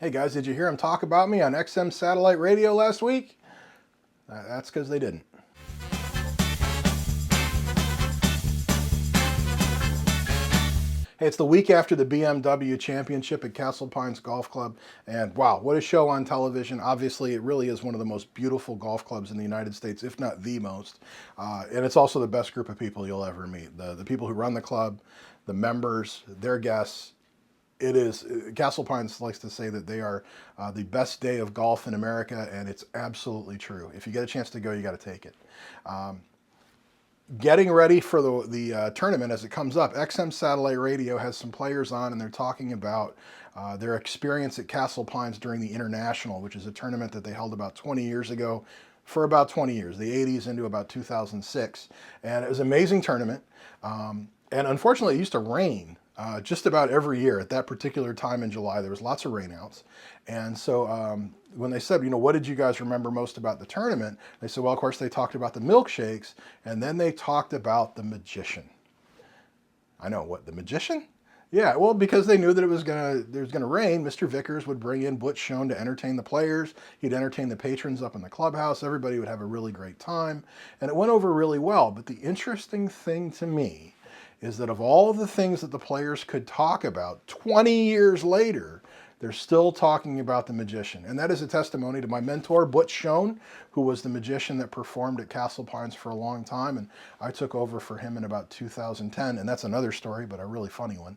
Hey guys, did you hear them talk about me on XM satellite radio last week? That's because they didn't. Hey, it's the week after the BMW Championship at Castle Pines Golf Club, and wow, what a show on television. Obviously, it really is one of the most beautiful golf clubs in the United States, if not the most. And it's also the best group of people you'll ever meet. The people who run the club, the members, their guests. It is, Castle Pines likes to say that they are the best day of golf in America, and it's absolutely true. If you get a chance to go, you got to take it. Getting ready for the tournament as it comes up, XM Satellite Radio has some players on, and they're talking about their experience at Castle Pines during the International, which is a tournament that they held about 20 years ago, for about 20 years, the 80s into about 2006. And it was an amazing tournament. And unfortunately, it used to rain just about every year at that particular time in July. There was lots of rainouts. And so when they said, what did you guys remember most about the tournament? They said, well, of course, they talked about the milkshakes, and then they talked about the magician. I know, what, the magician? Yeah, well, because they knew that there was gonna rain, Mr. Vickers would bring in Butch Schoen to entertain the players. He'd entertain the patrons up in the clubhouse. Everybody would have a really great time, and it went over really well. But the interesting thing to me is that of all of the things that the players could talk about 20 years later, they're still talking about the magician. And that is a testimony to my mentor, Butch Schoen, who was the magician that performed at Castle Pines for a long time. And I took over for him in about 2010. And that's another story, but a really funny one.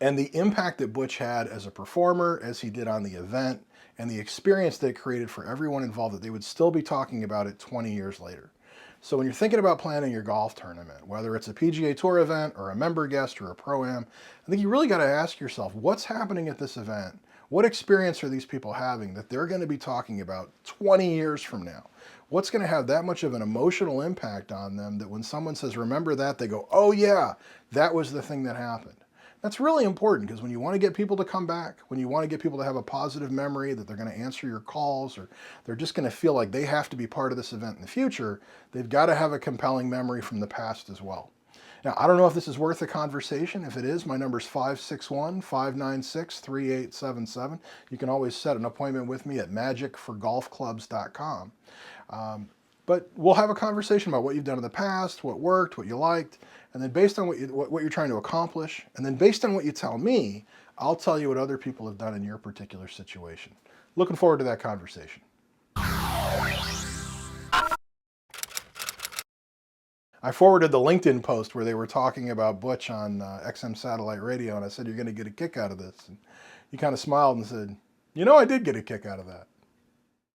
And the impact that Butch had as a performer, as he did on the event, and the experience that it created for everyone involved, that they would still be talking about it 20 years later. So when you're thinking about planning your golf tournament, whether it's a PGA Tour event or a member guest or a Pro-Am, I think you really got to ask yourself, what's happening at this event? What experience are these people having that they're going to be talking about 20 years from now? What's going to have that much of an emotional impact on them that when someone says, remember that, they go, oh yeah, that was the thing that happened. That's really important, because when you want to get people to come back, when you want to get people to have a positive memory, that they're going to answer your calls, or they're just going to feel like they have to be part of this event in the future, they've got to have a compelling memory from the past as well. Now, I don't know if this is worth a conversation. If it is, my number is 561-596-3877. You can always set an appointment with me at magicforgolfclubs.com. But we'll have a conversation about what you've done in the past, what worked, what you liked, and then based on what you're trying to accomplish, and then based on what you tell me, I'll tell you what other people have done in your particular situation. Looking forward to that conversation. I forwarded the LinkedIn post where they were talking about Butch on XM Satellite Radio, and I said, you're going to get a kick out of this. And he kind of smiled and said, I did get a kick out of that.